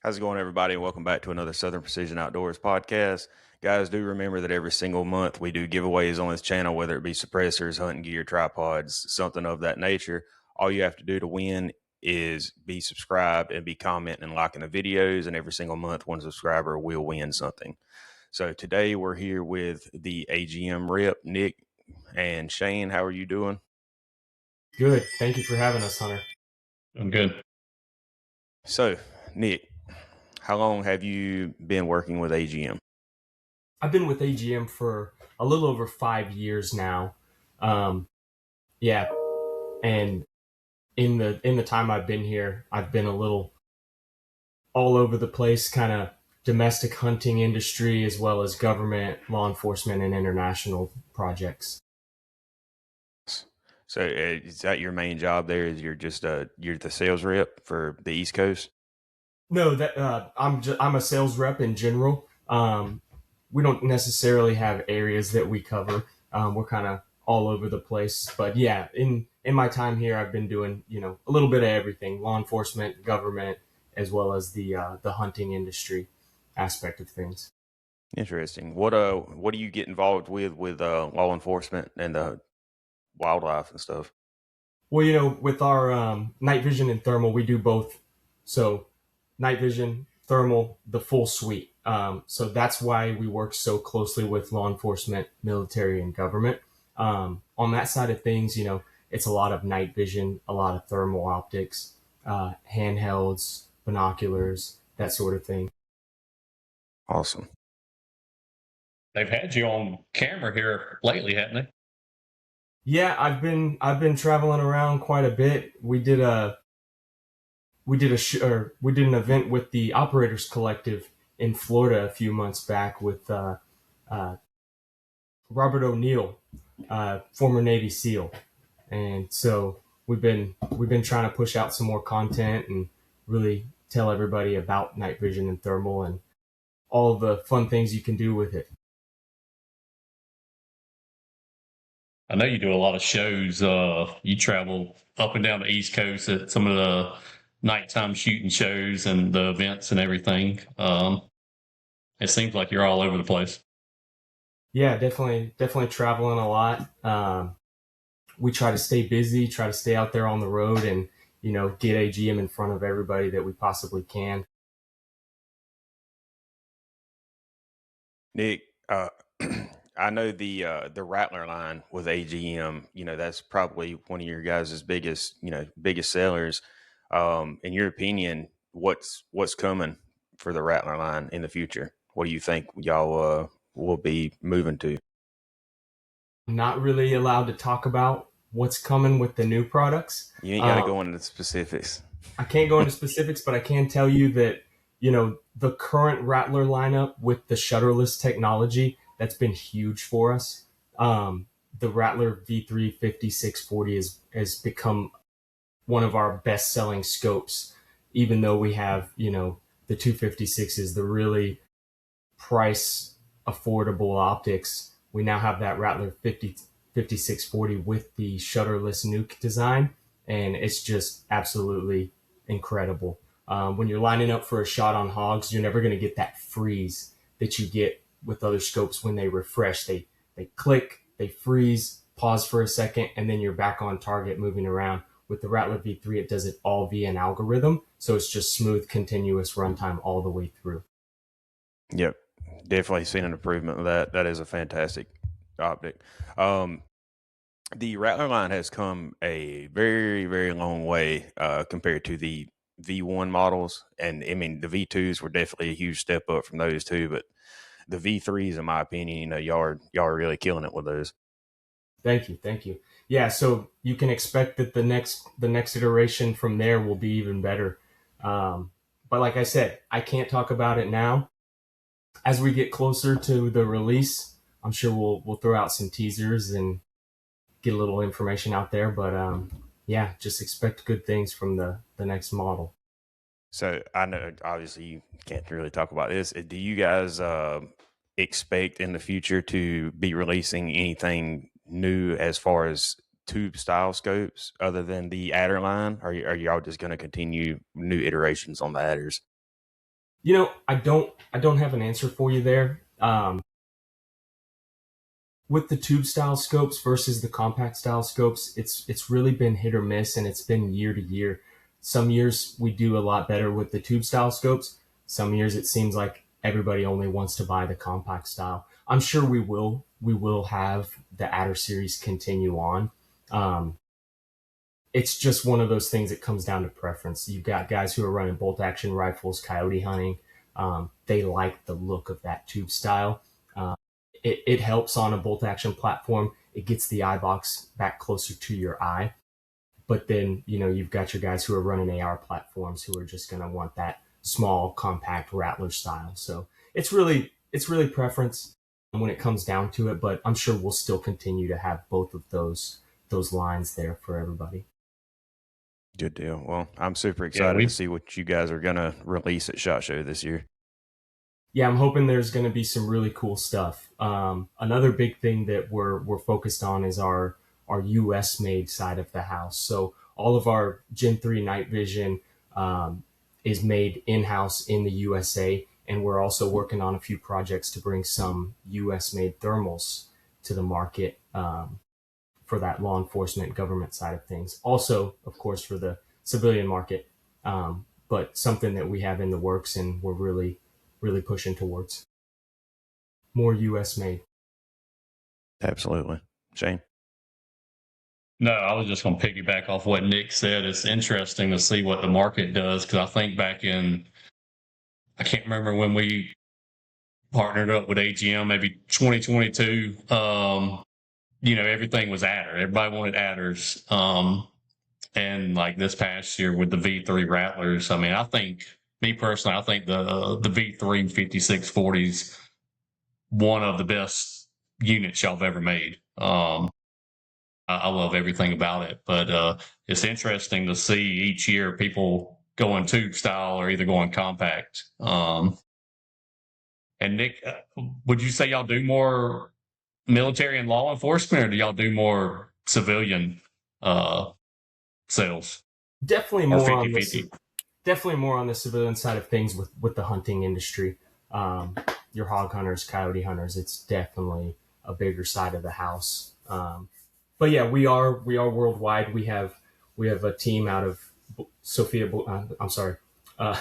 How's it going, everybody? Welcome back to another Southern Precision Outdoors podcast. Guys, do remember that every single month we do giveaways on this channel, whether it be suppressors, hunting gear, tripods, something of that nature. All you have to do to win is be subscribed and be commenting and liking the videos, and every single month one subscriber will win something. So today we're here with the AGM rep, Nick and Shane. How are you doing? Good. Thank you for having us, Hunter. I'm good. So, Nick, how long have you been working with AGM? I've been with AGM for a little over 5 years now. Yeah, and in the time I've been here, I've been a little all over the place, kind of domestic hunting industry as well as government, law enforcement, and international projects. So is that your main job there? Is you're the sales rep for the East Coast? No, that I'm a sales rep in general. We don't necessarily have areas that we cover. We're kind of all over the place. But yeah, in my time here, I've been doing a little bit of everything: law enforcement, government, as well as the hunting industry aspect of things. Interesting. What do you get involved with law enforcement and the wildlife and stuff? Well, with our night vision and thermal, we do both. So night vision, thermal, the full suite. So that's why we work so closely with law enforcement, military, and government. On that side of things, it's a lot of night vision, a lot of thermal optics, handhelds, binoculars, that sort of thing. Awesome. They've had you on camera here lately, haven't they? Yeah, I've been traveling around quite a bit. We did an event with the Operators Collective in Florida a few months back with Robert O'Neill, former Navy SEAL, and so we've been trying to push out some more content and really tell everybody about night vision and thermal and all the fun things you can do with it. I know you do a lot of shows. You travel up and down the East Coast at some of the nighttime shooting shows and the events and everything. It seems like you're all over the place. Yeah, definitely traveling a lot. We try to stay busy, try to stay out there on the road, and get AGM in front of everybody that we possibly can. Nick, I know the Rattler line with AGM. That's probably one of your guys' biggest sellers. In your opinion, what's coming for the Rattler line in the future? What do you think y'all will be moving to? Not really allowed to talk about what's coming with the new products. You ain't got to go into the specifics. I can't go into specifics, but I can tell you that the current Rattler lineup with the shutterless technology, that's been huge for us. The Rattler V3 5640 has become one of our best selling scopes, even though we have the 256s, the really price affordable optics. We now have that Rattler 5640 with the shutterless nuke design, and it's just absolutely incredible. When you're lining up for a shot on hogs, you're never going to get that freeze that you get with other scopes when they refresh. They click, they freeze, pause for a second, and then you're back on target moving around. With the Rattler V3, it does it all via an algorithm, so it's just smooth, continuous runtime all the way through. Yep, definitely seen an improvement with that. That is a fantastic optic. The Rattler line has come a very, very long way compared to the V1 models. And I mean, the V2s were definitely a huge step up from those two, but the V3s, in my opinion, y'all are really killing it with those. Thank you. Yeah, so you can expect that the next iteration from there will be even better. But like I said, I can't talk about it now. As we get closer to the release, I'm sure we'll throw out some teasers and get a little information out there. But yeah, just expect good things from the next model. So I know obviously you can't really talk about this. Do you guys expect in the future to be releasing anything new as far as tube style scopes other than the adder line? Are y'all just going to continue new iterations on the adders? I don't have an answer for you there. With the tube style scopes versus the compact style scopes, it's really been hit or miss, and it's been year to year. Some years we do a lot better with the tube style scopes. Some years it seems like everybody only wants to buy the compact style. I'm sure we will have the Adder series continue on. Um, it's just one of those things that comes down to preference. You've got guys who are running bolt action rifles, coyote hunting. They like the look of that tube style. It helps on a bolt action platform. It gets the eye box back closer to your eye. But then, you've got your guys who are running AR platforms who are just going to want that small, compact Rattler style. So it's really preference when it comes down to it. But I'm sure we'll still continue to have both of those lines there for everybody. Good deal. Well, I'm super Yeah, excited to see what you guys are going to release at SHOT Show this year. Yeah, I'm hoping there's going to be some really cool stuff. Another big thing that we're focused on is our U.S. made side of the house. So all of our Gen 3 night vision is made in house in the USA, and we're also working on a few projects to bring some U.S. made thermals to the market for that law enforcement government side of things. Also, of course, for the civilian market, but something that we have in the works and we're really pushing towards more U.S. made. Absolutely. Shane? no, I was just going to piggyback off what Nick said. It's interesting to see what the market does because I think back in, I can't remember when we partnered up with AGM, maybe 2022. Everything was adder. Everybody wanted adders. And like this past year with the V3 Rattlers, I mean, I think me personally, I think the V3 5640s one of the best units y'all have ever made. I love everything about it, but it's interesting to see each year people going tube style or either going compact. And Nick, would you say y'all do more military and law enforcement, or do y'all do more civilian uh, sales Definitely or more on this. 50-50? Definitely more on the civilian side of things with the hunting industry. Um, your hog hunters, coyote hunters. It's definitely a bigger side of the house. But yeah, we are worldwide. We have a team out of Sofia. I'm sorry, uh,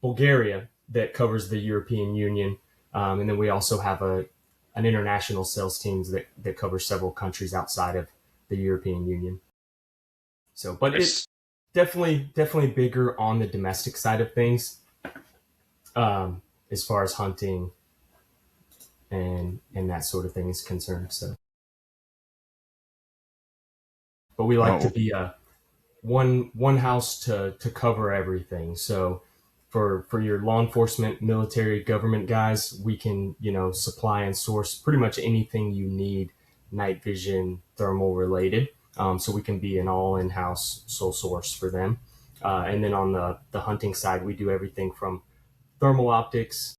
Bulgaria that covers the European Union, and then we also have an international sales teams that covers several countries outside of the European Union. So, but it Nice. definitely bigger on the domestic side of things, as far as hunting and that sort of thing is concerned. So, but we like to Oh, be a one house to cover everything. So for your law enforcement, military, government guys, we can supply and source pretty much anything you need night vision thermal related. So we can be an all in house sole source for them. And then on the hunting side, we do everything from thermal optics,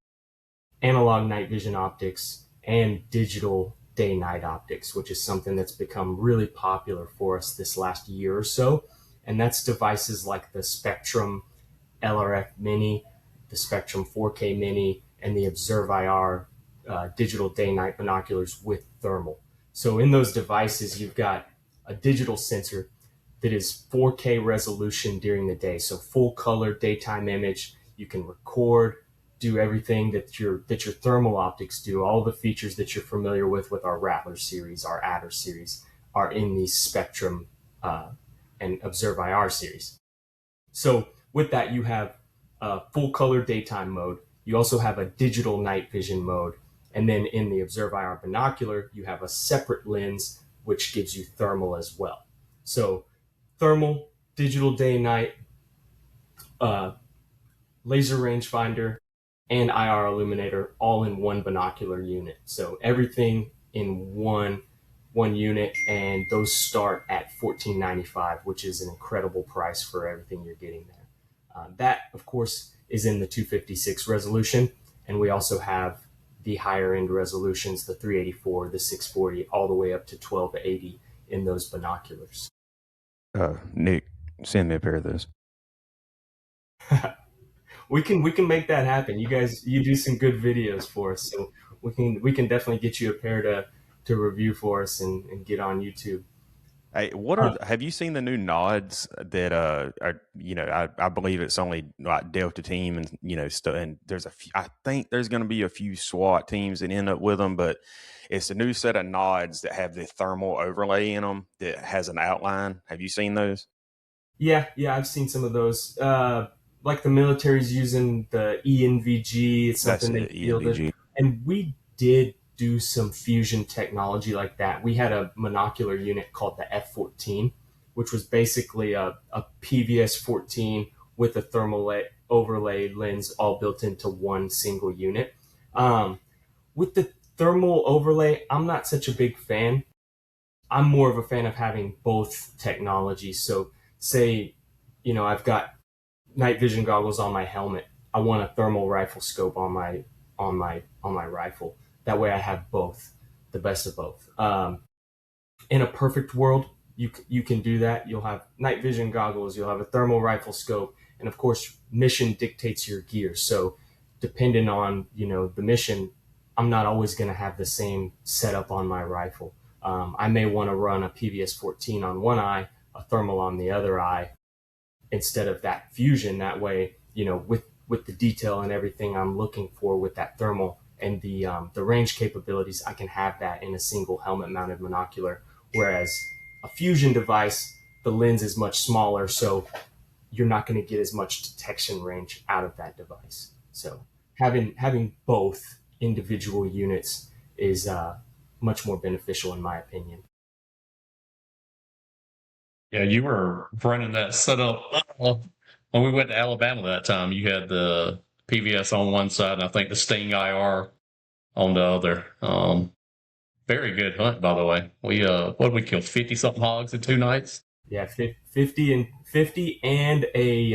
analog night vision optics, and digital day night optics, which is something that's become really popular for us this last year or so. And that's devices like the Spectrum LRF Mini, the Spectrum 4K Mini, and the Observe IR digital day night binoculars with thermal. So in those devices, you've got a digital sensor that is 4K resolution during the day, so full color daytime image. You can record, do everything that your thermal optics do. All the features that you're familiar with our Rattler series, our Adder series, are in the Spectrum and Observe IR series. So with that, you have a full color daytime mode. You also have a digital night vision mode. And then in the Observe IR binocular, you have a separate lens, which gives you thermal as well. So thermal, digital day night, uh, laser rangefinder, and IR illuminator all in one binocular unit. So everything in one unit, and those start at $14.95, which is an incredible price for everything you're getting there. That, of course, is in the 256 resolution, and we also have the higher end resolutions, the 384, the 640, all the way up to 1280 in those binoculars. Nick, send me a pair of those. we can make that happen. You guys, you do some good videos for us, so we can definitely get you a pair to review for us and get on YouTube. Hey, Uh, have you seen the new nods that are, I believe it's only like Delta team and stuff, and there's I think there's going to be a few SWAT teams that end up with them, but it's a new set of nods that have the thermal overlay in them that has an outline. Have you seen those? yeah, I've seen some of those. Like the military's using the ENVG. It's That's something they it, fielded, ENVG. and we did do some fusion technology like that. We had a monocular unit called the F-14, which was basically a PVS-14 with a overlay lens all built into one single unit. Um, with the thermal overlay, I'm not such a big fan. I'm more of a fan of having both technologies. So, say, I've got night vision goggles on my helmet. I want a thermal rifle scope on my rifle. That way, I have both, the best of both. In a perfect world, you can do that. You'll have night vision goggles. You'll have a thermal rifle scope, and of course, mission dictates your gear. So, depending on the mission, I'm not always going to have the same setup on my rifle. I may want to run a PVS-14 on one eye, a thermal on the other eye, instead of that fusion. That way, with the detail and everything I'm looking for with that thermal and the range capabilities, I can have that in a single helmet-mounted monocular. Whereas a fusion device, the lens is much smaller, so you're not going to get as much detection range out of that device. So having both individual units is much more beneficial in my opinion. Yeah, you were running that setup when we went to Alabama that time. You had the PVS on one side, and I think the Sting IR on the other. Very good hunt, by the way. What did we kill? 50 something hogs in 2 nights. Yeah, 50 and a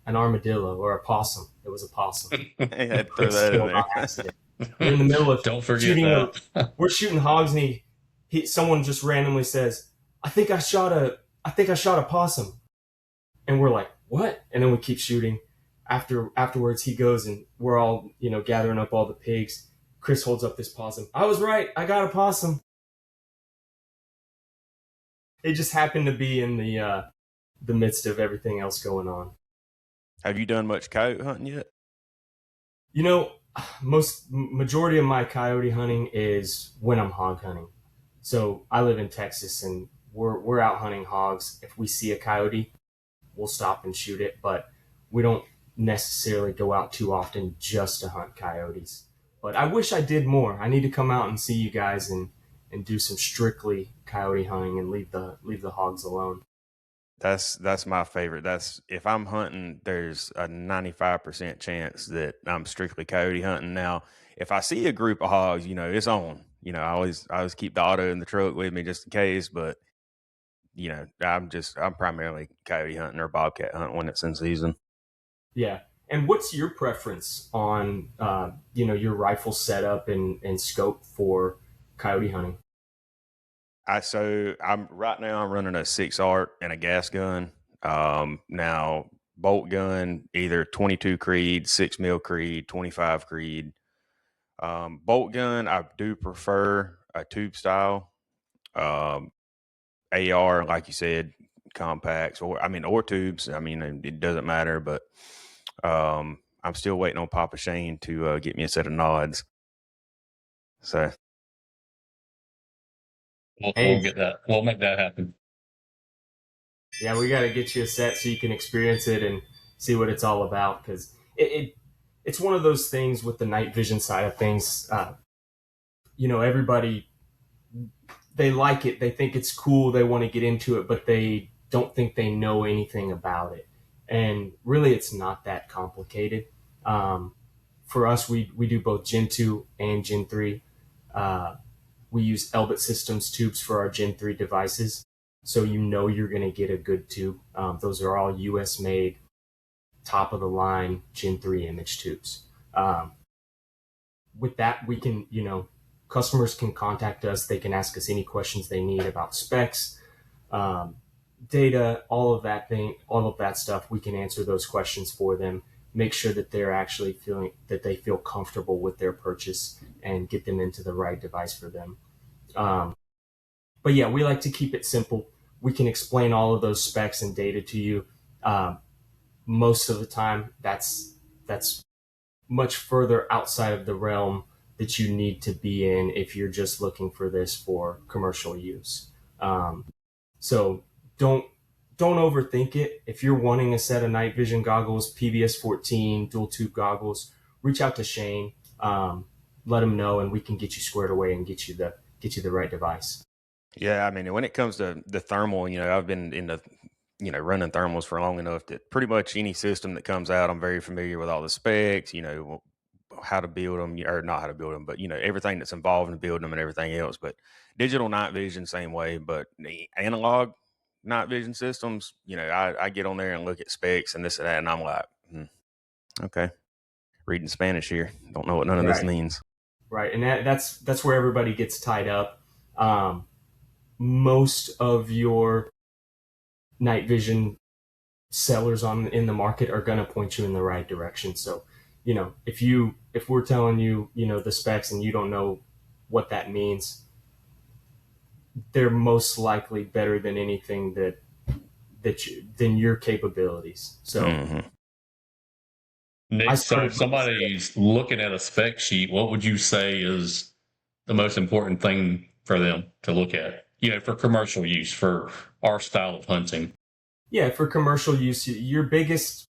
an armadillo or a possum. It was a possum. I had to throw Chris that in killed on there. accident. We're in the middle of Don't forget shooting that. we're shooting hogs, and someone just randomly says, I think I shot a possum," and we're like, "What?" And then we keep shooting. Afterwards, he goes, and we're all gathering up all the pigs. Chris holds up this possum. I was right. I got a possum. It just happened to be in the midst of everything else going on. Have you done much coyote hunting yet? You know, most majority of my coyote hunting is when I'm hog hunting. So I live in Texas, and we're out hunting hogs. If we see a coyote, we'll stop and shoot it, but we don't necessarily go out too often just to hunt coyotes. But I wish I did more. I need to come out and see you guys and do some strictly coyote hunting and leave the hogs alone. That's my favorite. That's if I'm hunting, there's a 95% chance that I'm strictly coyote hunting. Now, if I see a group of hogs, it's on. I always keep the auto in the truck with me just in case. But I'm primarily coyote hunting or bobcat hunting when it's in season. Yeah. And what's your preference on your rifle setup and scope for coyote hunting? I'm running a 6 ARC and a gas gun. Now bolt gun, either 22 Creed, 6 mil Creed, 25 Creed. Bolt gun, I do prefer a tube style. Um, AR, like you said, compacts or tubes. It doesn't matter, but I'm still waiting on Papa Shane to get me a set of nods. So We'll Hey, get that. We'll make that happen. yeah, we got to get you a set so you can experience it and see what it's all about, because it's one of those things with the night vision side of things. Everybody, they like it, they think it's cool, they want to get into it, but they don't think they know anything about it. And really, it's not that complicated. Um, for us, we do both Gen 2 and Gen 3. Uh, we use Elbit Systems tubes for our Gen 3 devices. So you're going to get a good tube. Those are all US made, top of the line Gen 3 image tubes. With that, we can, customers can contact us. They can ask us any questions they need about specs, um, data, all of that stuff. We can answer those questions for them. make sure that they're actually feeling that they feel comfortable with their purchase and get them into the right device for them. But yeah, we like to keep it simple. We can explain all of those specs and data to you. Most of the time, that's much further outside of the realm that you need to be in if you're just looking for this for commercial use. So don't overthink it. If you're wanting a set of night vision goggles, PVS 14 dual tube goggles, reach out to Shane. Let him know, and we can get you squared away and get you the right device. Yeah, I mean, when it comes to the thermal, I've been in the running thermals for long enough that pretty much any system that comes out, I'm very familiar with all the specs, how to build them, or not how to build them, but everything that's involved in building them and everything else. But digital night vision, same way. But the analog night vision systems, I get on there and look at specs and this and that, and I'm like, okay, reading Spanish here, don't know what none of this means. Right, and that's where everybody gets tied up. Most of your night vision sellers in the market are going to point you in the right direction. So, if we're telling you, the specs and you don't know what that means, they're most likely better than anything than your capabilities. So, Nick, so if somebody's looking at a spec sheet, what would you say is the most important thing for them to look at, for commercial use, for our style of hunting? Yeah, for commercial use, your biggest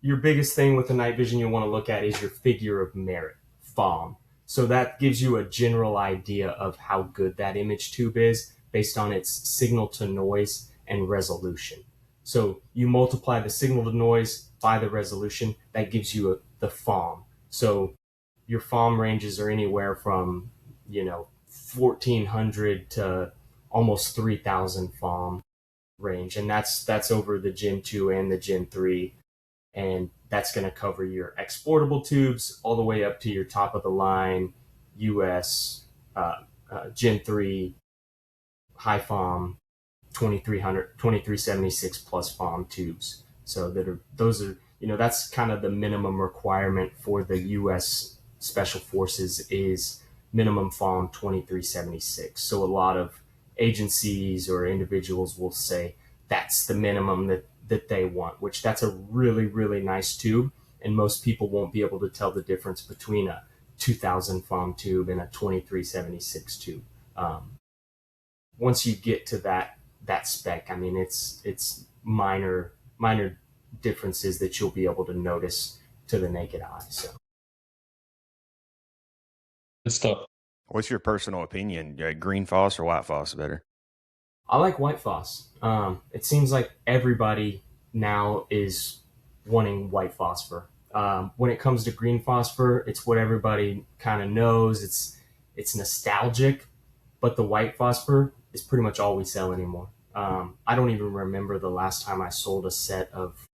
thing with the night vision you want to look at is your figure of merit, FOM. So that gives you a general idea of how good that image tube is based on its signal to noise and resolution. So you multiply the signal to noise by the resolution, that gives you the FOM. So your FOM ranges are anywhere from 1,400 to almost 3,000 FOM range, and that's over the Gen 2 and the Gen 3, and that's going to cover your exportable tubes all the way up to your top of the line US Gen 3 high FOM 2300 2376 plus FOM tubes. So those are that's kind of the minimum requirement for the US Special Forces is minimum FOM 2376. So a lot of agencies or individuals will say that's the minimum that they want, which that's a really, really nice tube. And most people won't be able to tell the difference between a 2000 FOM tube and a 2376 tube. Once you get to that spec, I mean, it's minor differences that you'll be able to notice to the naked eye. So, good stuff. What's your personal opinion? Green phos or white phos better? I like white phos. It seems like everybody now is wanting white phosphor. When it comes to green phosphor, it's what everybody kind of knows. It's nostalgic, but the white phosphor is pretty much all we sell anymore. I don't even remember the last time I sold a set of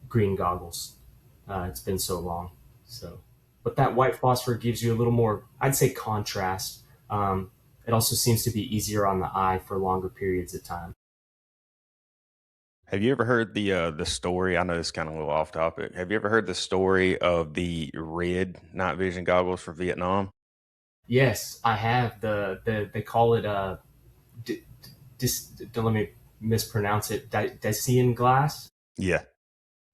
green goggles. It's been so long. So, but that white phosphor gives you a little more, I'd say, contrast. It also seems to be easier on the eye for longer periods of time. Have you ever heard the story? I know it's kind of a little off topic. Have you ever heard the story of the red night vision goggles from Vietnam? Yes, I have. They call it don't let me mispronounce it. Dacian glass. Yeah,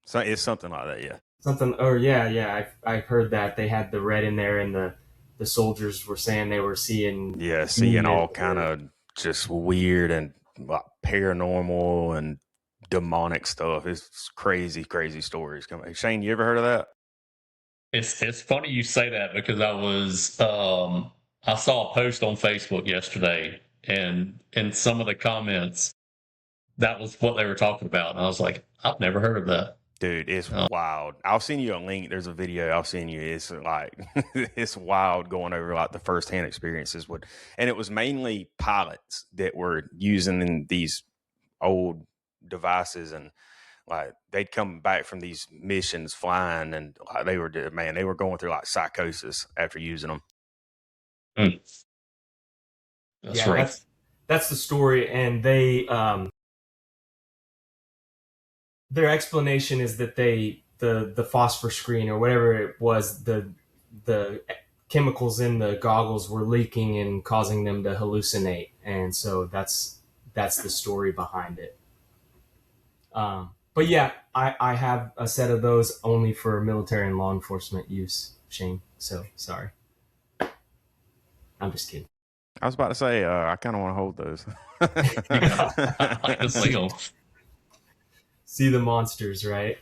so it's something like that. Yeah, something. Or yeah. I've heard that they had the red in there, and the soldiers were saying they were seeing all kind of just weird and like paranormal and demonic stuff. It's crazy stories coming. Shane, you ever heard of that? It's funny you say that because I saw a post on Facebook yesterday, and in some of the comments, that was what they were talking about. And I was like, I've never heard of that. Dude, it's wild. I'll send you a link. There's a video I'll send you. It's like, it's wild going over like the firsthand experiences. And it was mainly pilots that were using these old devices, and like they'd come back from these missions flying, and like, they were going through like psychosis after using them. That's right. That's the story. And they, their explanation is that they the phosphor screen or whatever it was, the chemicals in the goggles were leaking and causing them to hallucinate, and so that's the story behind it. But yeah, I have a set of those only for military and law enforcement use, Shane. So sorry. I'm just kidding. I was about to say, I kind of want to hold those. Yeah, I like to see them. See the monsters, right?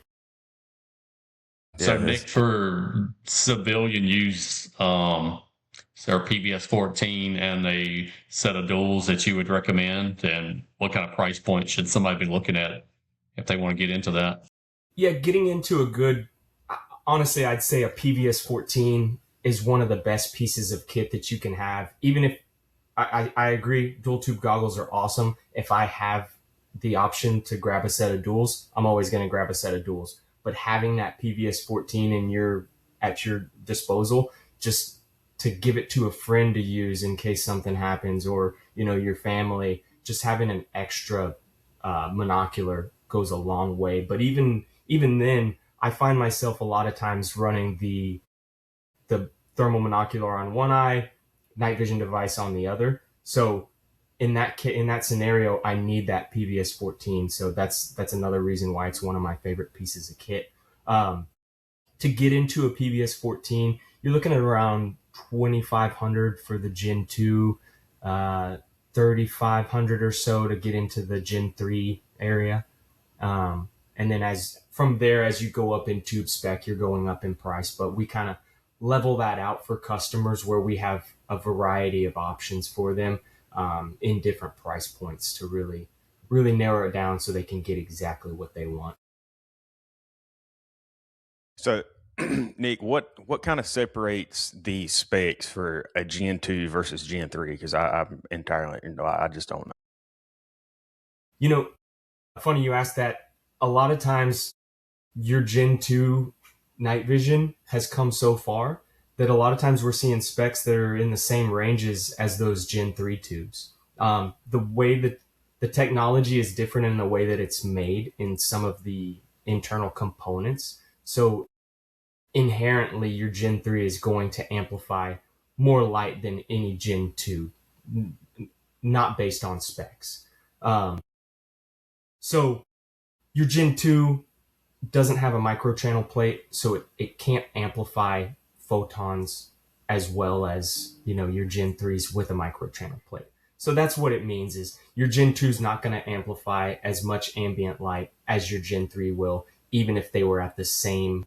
So, Yeah, Nick, for civilian use, there PVS 14 and a set of duals that you would recommend, and what kind of price point should somebody be looking at if they want to get into that? Yeah, getting into a good, honestly, I'd say a PVS 14 is one of the best pieces of kit that you can have. Even if I agree, dual tube goggles are awesome. If I have the option to grab a set of duals, I'm always going to grab a set of duals. But having that PVS 14 at your disposal, just to give it to a friend to use in case something happens, or your family, just having an extra monocular goes a long way. But even then, I find myself a lot of times running the thermal monocular on one eye, night vision device on the other. So in that scenario, I need that PVS 14. So that's another reason why it's one of my favorite pieces of kit. To get into a PVS 14, you're looking at around 2,500 for the Gen 2, 3,500 or so to get into the Gen 3 area. And then from there, as you go up in tube spec, you're going up in price. But we kind of level that out for customers where we have a variety of options for them in different price points to really, really narrow it down so they can get exactly what they want. So, Nick, what kind of separates the specs for a Gen 2 versus Gen 3? Because I'm entirely, I just don't know. Funny you asked that. A lot of times your Gen 2 night vision has come so far that a lot of times we're seeing specs that are in the same ranges as those Gen 3 tubes. The way that the technology is different in the way that it's made in some of the internal components. So inherently, your Gen 3 is going to amplify more light than any Gen 2, not based on specs. So your Gen 2 doesn't have a microchannel plate, so it can't amplify photons as well as your Gen 3s with a microchannel plate. So that's what it means is your Gen 2 is not going to amplify as much ambient light as your Gen 3 will, even if they were at the same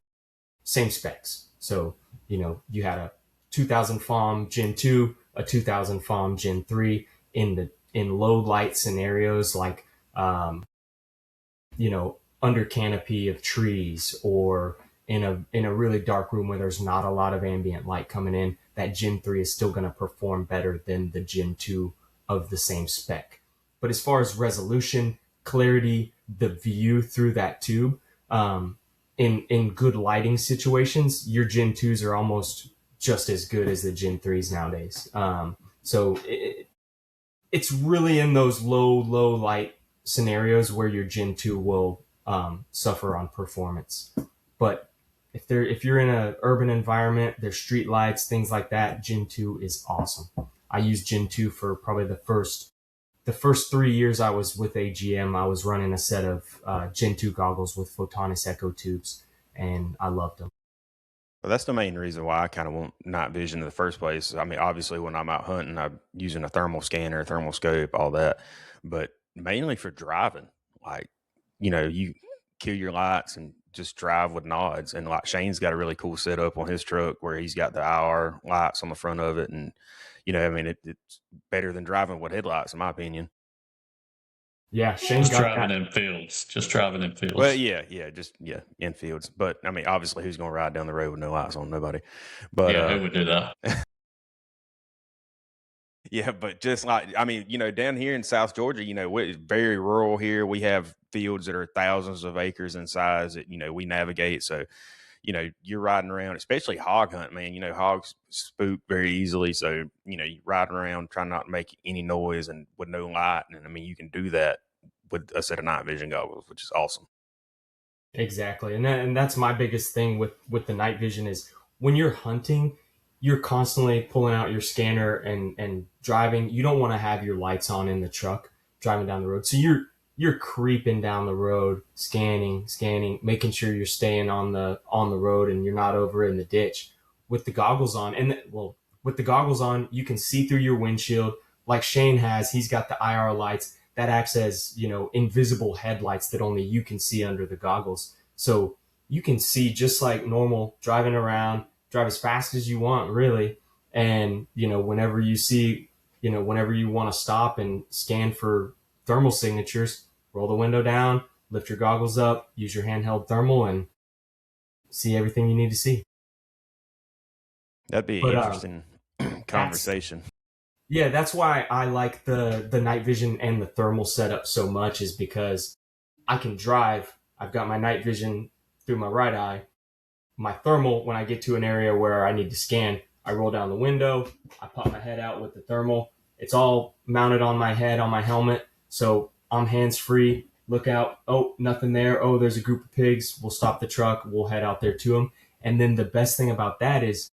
specs. So you had a 2000 FOM Gen 2, a 2000 FOM Gen 3 in low light scenarios like under canopy of trees, or in a really dark room where there's not a lot of ambient light coming in, that Gen 3 is still going to perform better than the Gen 2 of the same spec. But as far as resolution, clarity, the view through that tube, in good lighting situations, your Gen 2s are almost just as good as the Gen 3s nowadays. So it's really in those low light scenarios where your Gen 2 will suffer on performance. But if you're in an urban environment, there's street lights, things like that, Gen 2 is awesome. I used Gen 2 for probably the first 3 years I was with AGM. I was running a set of Gen 2 goggles with Photonis Echo tubes, and I loved them. Well, that's the main reason why I kind of want night vision in the first place. I mean, obviously, when I'm out hunting, I'm using a thermal scanner, thermal scope, all that, but mainly for driving. Like, you kill your lights and just drive with nods. And like Shane's got a really cool setup on his truck where he's got the IR lights on the front of it, and it's better than driving with headlights, in my opinion. Yeah, Shane Just got driving that. in fields. Just driving in fields. Well, yeah, in fields. But I mean, obviously, who's going to ride down the road with no lights on? Nobody. But yeah, who would do that? yeah, but just like, I mean, down here in South Georgia, it's very rural here. We have fields that are thousands of acres in size that, we navigate. So, you're riding around, especially hog hunt, man. Hogs spook very easily. So, you riding around trying not to make any noise and with no light. And I mean, you can do that with a set of night vision goggles, which is awesome. Exactly. And that's my biggest thing with the night vision is when you're hunting, you're constantly pulling out your scanner and driving. You don't want to have your lights on in the truck driving down the road. So you're creeping down the road, scanning, making sure you're staying on the road and you're not over in the ditch with the goggles on. And well, with the goggles on, you can see through your windshield like Shane has. He's got the IR lights that acts as, invisible headlights that only you can see under the goggles. So you can see just like normal driving around, drive as fast as you want, really. And, whenever you see, whenever you want to stop and scan for thermal signatures, roll the window down, lift your goggles up, use your handheld thermal, and see everything you need to see. That'd be an But interesting that's conversation. yeah, that's why I like the night vision and the thermal setup so much, is because I can drive. I've got my night vision through my right eye. My thermal, when I get to an area where I need to scan, I roll down the window, I pop my head out with the thermal. It's all mounted on my head, on my helmet. So I'm hands free. Look out. Oh, nothing there. Oh, there's a group of pigs. We'll stop the truck. We'll head out there to them. And then the best thing about that is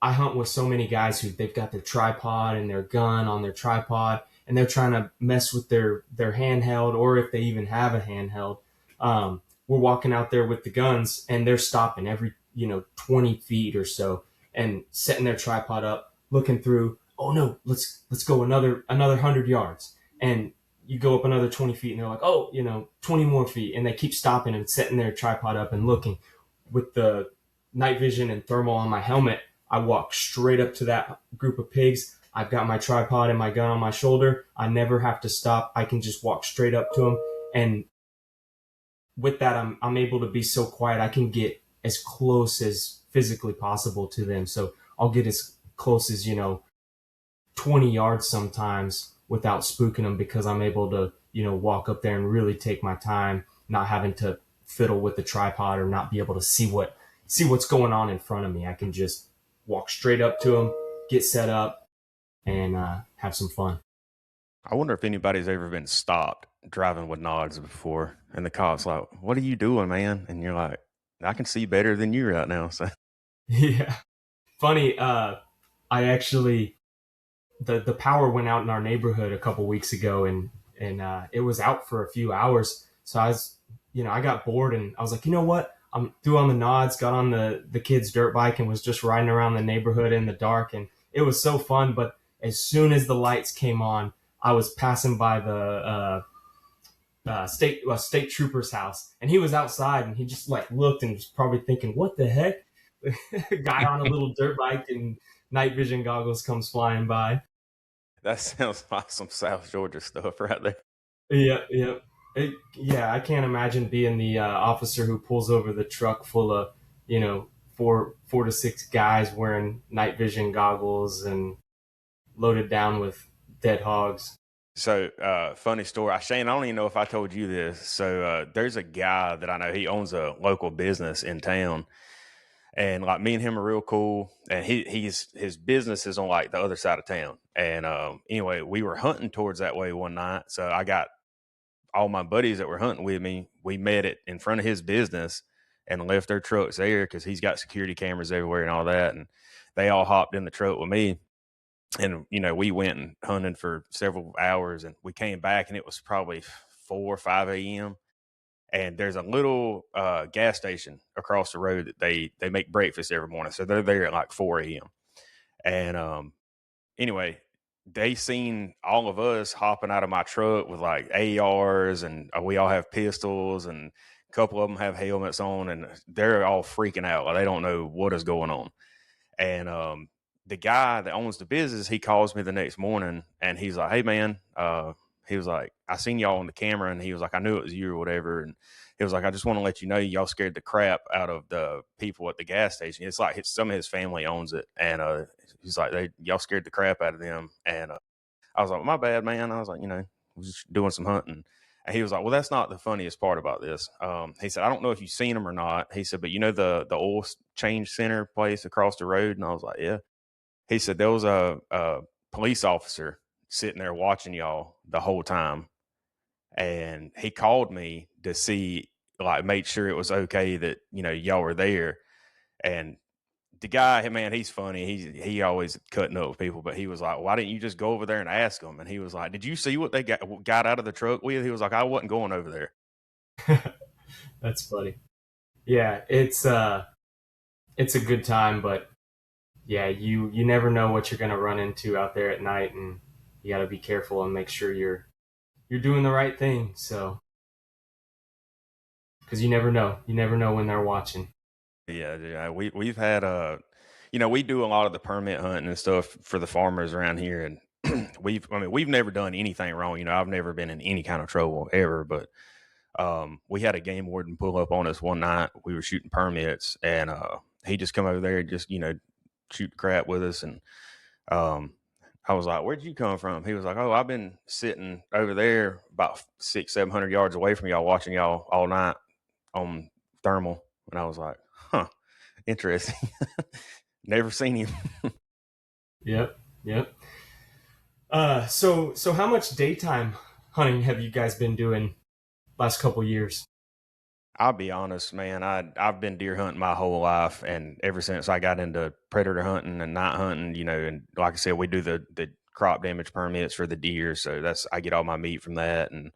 I hunt with so many guys who they've got their tripod and their gun on their tripod, and they're trying to mess with their handheld, or if they even have a handheld. We're walking out there with the guns, and they're stopping every 20 feet or so and setting their tripod up, looking through. Oh no, let's go another 100 yards, and you go up another 20 feet, and they're like, oh, 20 more feet, and they keep stopping and setting their tripod up and looking. With the night vision and thermal on my helmet, I walk straight up to that group of pigs. I've got my tripod and my gun on my shoulder. I never have to stop. I can just walk straight up to them. And with that, I'm able to be so quiet. I can get as close as physically possible to them. So I'll get as close as, 20 yards sometimes without spooking them, because I'm able to, walk up there and really take my time, not having to fiddle with the tripod or not be able to see what's going on in front of me. I can just walk straight up to them, get set up, and have some fun. I wonder if anybody's ever been stopped driving with nods before, and the cop's like, "What are you doing, man?" And you're like, "I can see better than you right now." So Yeah. Funny, I actually the power went out in our neighborhood a couple weeks ago, and it was out for a few hours. So I got bored, and I was like, you know what? I'm threw on the nods, got on the kid's dirt bike, and was just riding around the neighborhood in the dark, and it was so fun. But as soon as the lights came on, I was passing by the state trooper's house, and he was outside, and he just like looked and was probably thinking, what the heck? Guy on a little dirt bike and night vision goggles comes flying by. that sounds like some South Georgia stuff right there. Yeah, yeah. Yeah, I can't imagine being the officer who pulls over the truck full of, four to six guys wearing night vision goggles and loaded down with dead hogs. So, funny story. Shane, I don't even know if I told you this. So, there's a guy that I know. He owns a local business in town, and like me and him are real cool. And his business is on like the other side of town. And anyway, we were hunting towards that way one night. So I got all my buddies that were hunting with me. We met it in front of his business and left their trucks there because he's got security cameras everywhere and all that. And they all hopped in the truck with me. And we went and hunted for several hours, and we came back, and it was probably 4 or 5 a.m. And there's a little gas station across the road that they make breakfast every morning, so they're there at like 4 a.m. And anyway, they seen all of us hopping out of my truck with like ARs, and we all have pistols, and a couple of them have helmets on, and they're all freaking out. Like, they don't know what is going on. And the guy that owns the business, he calls me the next morning, and he's like, "Hey, man," he was like, "I seen y'all on the camera," and he was like, "I knew it was you or whatever." And he was like, "I just want to let you know, y'all scared the crap out of the people at the gas station." It's like some of his family owns it, and he's like, "Y'all scared the crap out of them." And I was like, "My bad, man." I was like, was just doing some hunting. And he was like, "Well, that's not the funniest part about this." He said, "I don't know if you've seen them or not." He said, "But the oil change center place across the road?" And I was like, "Yeah." He said, "There was a police officer sitting there watching y'all the whole time." And he called me to see like made sure it was okay that, y'all were there. And the guy, man, he's funny. He always cutting up with people, but he was like, "Why didn't you just go over there and ask them?" And he was like, "Did you see what they got out of the truck with?" He was like, "I wasn't going over there." That's funny. Yeah, it's a good time, but yeah, you never know what you're gonna run into out there at night, and you got to be careful and make sure you're doing the right thing. So, because you never know when they're watching. Yeah. We've had we do a lot of the permit hunting and stuff for the farmers around here, and we've never done anything wrong. I've never been in any kind of trouble ever, but we had a game warden pull up on us one night. We were shooting permits, and he just come over there and just shoot crap with us. And um, I was like, "Where'd you come from?" He was like, "Oh, I've been sitting over there about 600-700 yards away from y'all, watching y'all all night on thermal." And I was like, "Huh, interesting. Never seen him." Yep, yep. So how much daytime hunting have you guys been doing last couple years? I'll be honest, man. I've been deer hunting my whole life, and ever since I got into predator hunting and night hunting, and like I said, we do the crop damage permits for the deer, so I get all my meat from that. And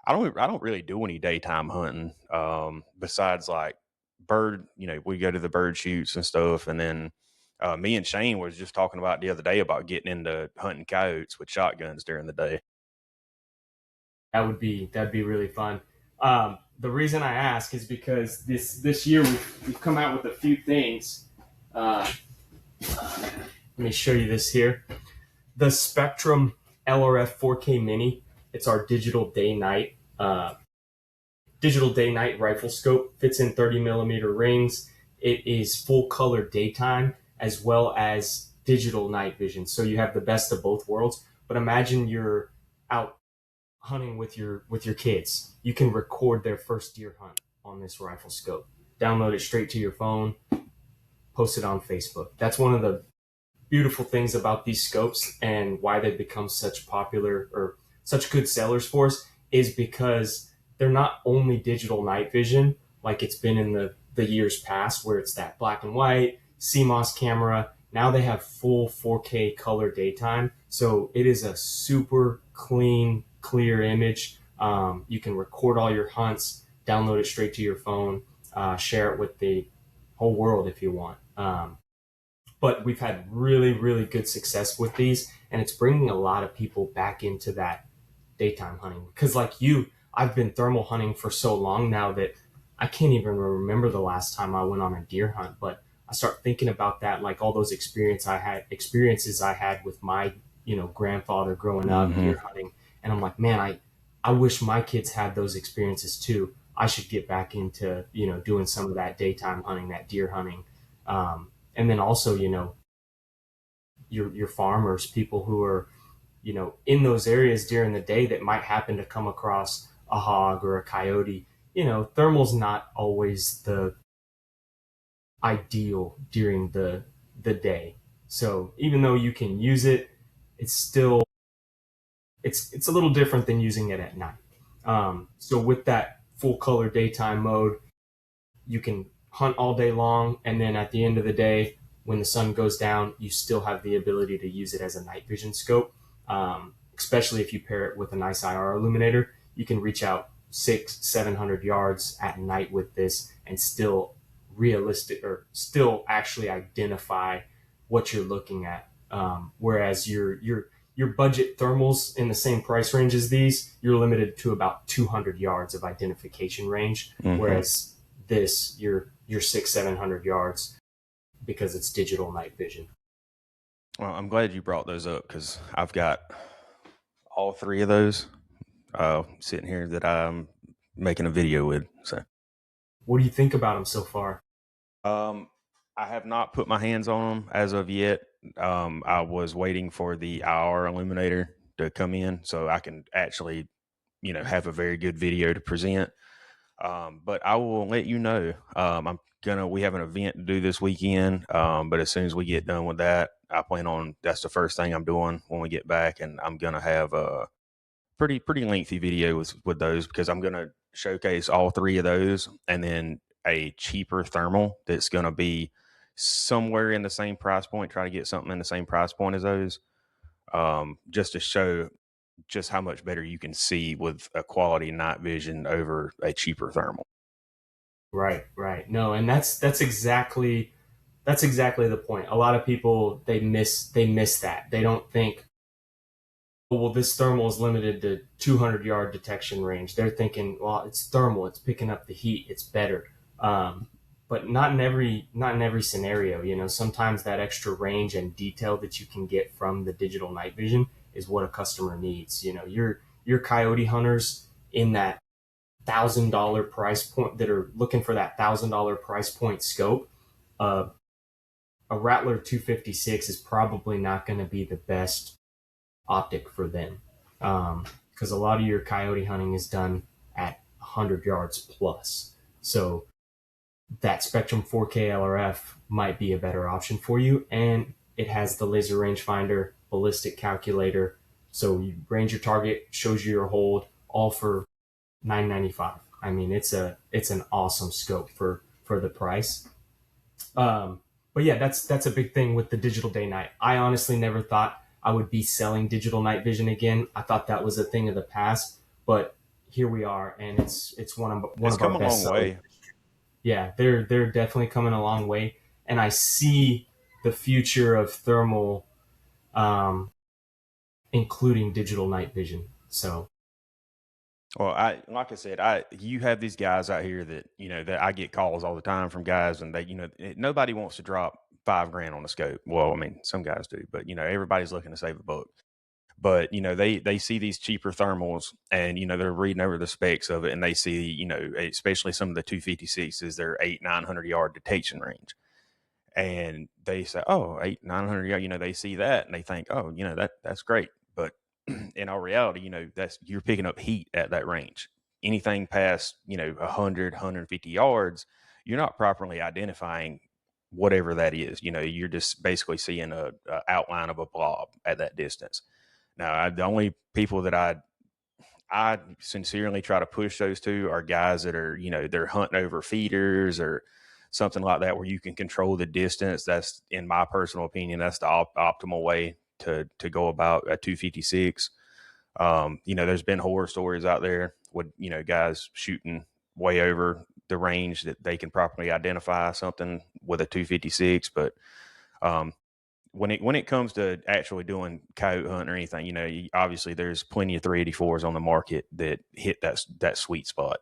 I don't really do any daytime hunting, besides like bird. We go to the bird shoots and stuff, and then me and Shane was just talking about the other day about getting into hunting coyotes with shotguns during the day. That'd be really fun. The reason I ask is because this year we've come out with a few things. Let me show you this here. The Spectrum LRF 4K Mini. It's our digital day night rifle scope. Fits in 30 millimeter rings. It is full color daytime as well as digital night vision. So you have the best of both worlds. But imagine you're out hunting with your kids. You can record their first deer hunt on this rifle scope. Download it straight to your phone. Post it on Facebook. That's one of the beautiful things about these scopes and why they've become such popular or such good sellers for us is because they're not only digital night vision like it's been in the years past where it's that black and white CMOS camera. Now they have full 4K color daytime. So it is a super clean, clear image. You can record all your hunts, download it straight to your phone, share it with the whole world if you want. But we've had really, really good success with these, and it's bringing a lot of people back into that daytime hunting. Because, like you, I've been thermal hunting for so long now that I can't even remember the last time I went on a deer hunt. But I start thinking about that, like all those experiences I had with my, grandfather growing up Mm-hmm. deer hunting, and I'm like, man, I wish my kids had those experiences too. I should get back into, doing some of that daytime hunting, that deer hunting. And then also, your farmers, people who are, in those areas during the day that might happen to come across a hog or a coyote. Thermal's not always the ideal during the day. So even though you can use it, it's still it's a little different than using it at night. So with that full color daytime mode, you can hunt all day long, and then at the end of the day, when the sun goes down, you still have the ability to use it as a night vision scope. Especially if you pair it with a nice IR illuminator, you can reach out 600-700 yards at night with this and still realistic or still actually identify what you're looking at. Whereas your budget thermals in the same price range as these, you're limited to about 200 yards of identification range. Mm-hmm. Whereas this, you're 600-700 yards because it's digital night vision. Well, I'm glad you brought those up because I've got all three of those sitting here that I'm making a video with. So, what do you think about them so far? I have not put my hands on them as of yet. I was waiting for the IR illuminator to come in so I can actually, have a very good video to present. But I will let you know. We have an event to do this weekend. But as soon as we get done with that, that's the first thing I'm doing when we get back. And I'm going to have a pretty lengthy video with those because I'm going to showcase all three of those, and then a cheaper thermal that's going to be somewhere in the same price point. Try to get something in the same price point as those, just to show just how much better you can see with a quality night vision over a cheaper thermal. Right, right. No, and that's exactly the point. A lot of people they miss that. They don't think, oh, well, this thermal is limited to 200-yard detection range. They're thinking, well, it's thermal, it's picking up the heat, it's better. But not in every scenario. Sometimes that extra range and detail that you can get from the digital night vision is what a customer needs. Your coyote hunters in that $1,000 price point that are looking for that $1,000 price point scope. Uh, a Rattler 256 is probably not going to be the best optic for them, because a lot of your coyote hunting is done at 100 yards plus. So that Spectrum 4K LRF might be a better option for you, and it has the laser rangefinder, ballistic calculator. So you range your target, shows you your hold, all for $995. I mean, it's an awesome scope for the price. But yeah, that's a big thing with the digital day night. I honestly never thought I would be selling digital night vision again. I thought that was a thing of the past, but here we are, and it's one It's of our come a best long sellers. way. Yeah, they're definitely coming a long way, and I see the future of thermal, um, including digital night vision. So Well, like I said, you have these guys out here that that I get calls all the time from guys, and nobody wants to drop $5,000 on a scope. Well, I mean, some guys do, but everybody's looking to save a buck. But they see these cheaper thermals, and they're reading over the specs of it, and they see especially some of the 256s, they're 800-900 yard detection range, and they say, oh, 800-900 yard, they see that and they think, oh, that's great. But in all reality, that's you're picking up heat at that range. Anything past 100 150 yards, you're not properly identifying whatever that is. You're just basically seeing a outline of a blob at that distance. Now, the only people that I sincerely try to push those to are guys that are, they're hunting over feeders or something like that, where you can control the distance. That's, in my personal opinion, that's the optimal way to go about a 256. There's been horror stories out there with, guys shooting way over the range that they can properly identify something with a 256. But, when it comes to actually doing coyote hunt or anything, obviously there's plenty of 384s on the market that hit that sweet spot.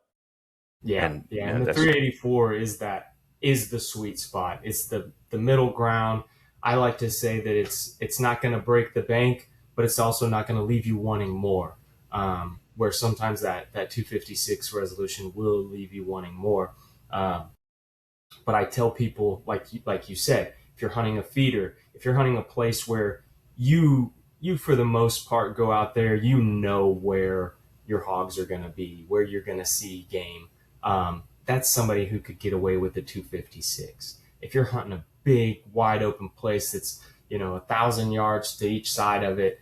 yeah, And yeah, and the 384 is the sweet spot. It's the middle ground. I like to say that it's not going to break the bank, but it's also not going to leave you wanting more. Where sometimes that 256 resolution will leave you wanting more. Um, but I tell people, like you said, if you're hunting a feeder, if you're hunting a place where you for the most part go out there, where your hogs are going to be, where you're going to see game. That's somebody who could get away with the 256. If you're hunting a big, wide open place that's 1,000 yards to each side of it,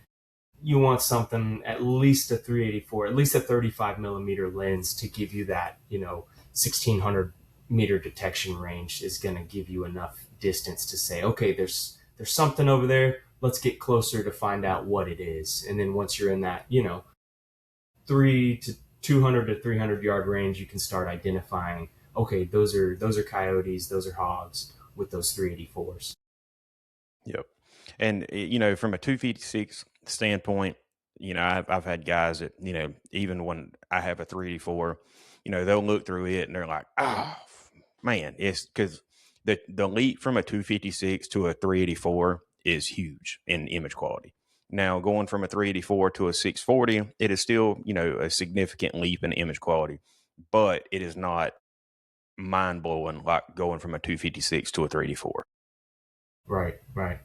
you want something, at least a 384, at least a 35 millimeter lens to give you that 1,600 meter detection range is going to give you enough distance to say, okay, there's something over there. Let's get closer to find out what it is. And then once you're in that 200 to 300 yard range, you can start identifying, okay, those are coyotes, those are hogs with those 384s. Yep. And from a 256 standpoint, I've had guys that even when I have a 384, they'll look through it and they're like, oh man, it's because the leap from a 256 to a 384 is huge in image quality. Now, going from a 384 to a 640, it is still a significant leap in image quality, but it is not mind blowing like going from a 256 to a 384. Right, right.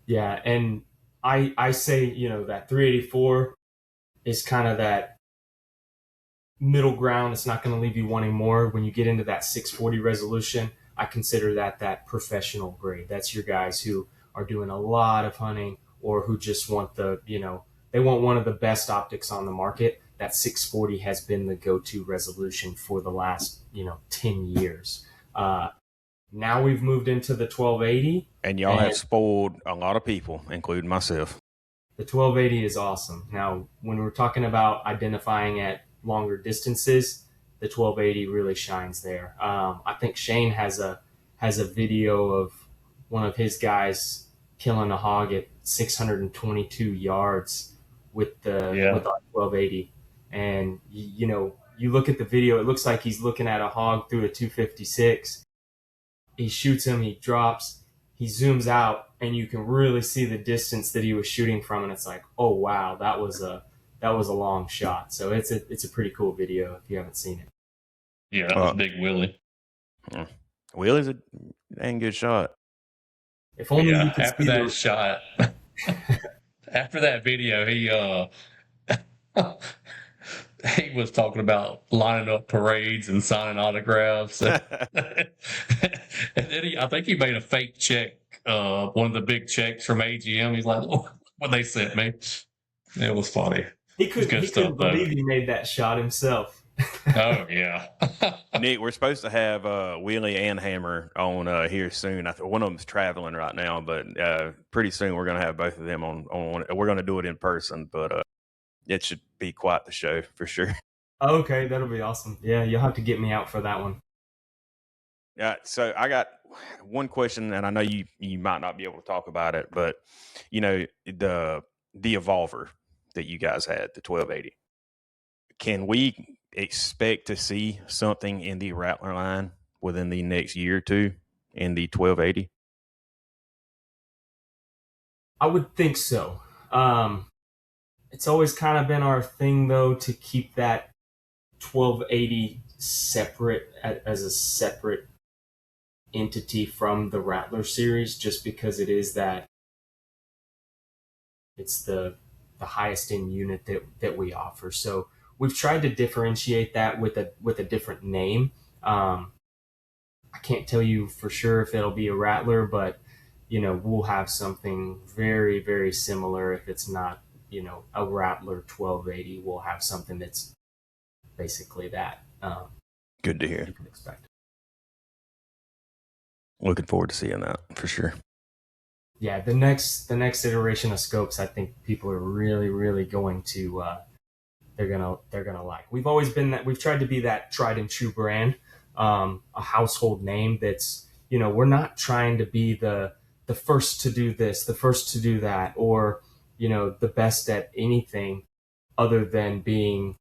Yeah, and I say, that 384 is kind of that middle ground. It's not going to leave you wanting more. When you get into that 640 resolution, I consider that professional grade. That's your guys who are doing a lot of hunting, or who just want they want one of the best optics on the market. that 640 has been the go-to resolution for the last 10 years. Now we've moved into the 1280, and y'all have spoiled a lot of people, including myself. The 1280 is awesome. Now, when we're talking about identifying at longer distances, the 1280 really shines there. I think Shane has a video of one of his guys killing a hog at 622 yards with our 1280, and you look at the video, it looks like he's looking at a hog through a 256. He shoots him, he drops, he zooms out, and you can really see the distance that he was shooting from, and it's like, oh wow, that was a long shot. So it's a pretty cool video if you haven't seen it. Yeah, that was Big Willie. Willie's a dang good shot. If only you could after see that shot, after that video, he was talking about lining up parades and signing autographs. And then I think he made a fake check, one of the big checks from AGM. He's like, "Oh, what they sent me." It was funny. He couldn't believe he made that shot himself. Oh yeah. Nick, we're supposed to have Wheelie and Hammer on here soon. I think one of them's traveling right now, but pretty soon we're going to have both of them on one. We're going to do it in person, but it should be quite the show for sure. Okay, that'll be awesome. Yeah, you'll have to get me out for that one. Yeah, so I got one question, and I know you might not be able to talk about it, but the Evolver that you guys had, the 1280. Can we expect to see something in the Rattler line within the next year or two in the 1280? I would think so. It's always kind of been our thing, though, to keep that 1280 separate as a separate entity from the Rattler series, just because it's the highest end unit that we offer. So we've tried to differentiate that with a different name. I can't tell you for sure if it'll be a Rattler, but we'll have something very, very similar. If it's not a Rattler 1280, we'll have something that's basically that. Good to hear. You can expect. Looking forward to seeing that for sure. Yeah, the next iteration of scopes, I think people are really, really going to they're gonna like. We've always been that. We've tried to be that tried and true brand, a household name. That's we're not trying to be the first to do this, the first to do that, or the best at anything other than being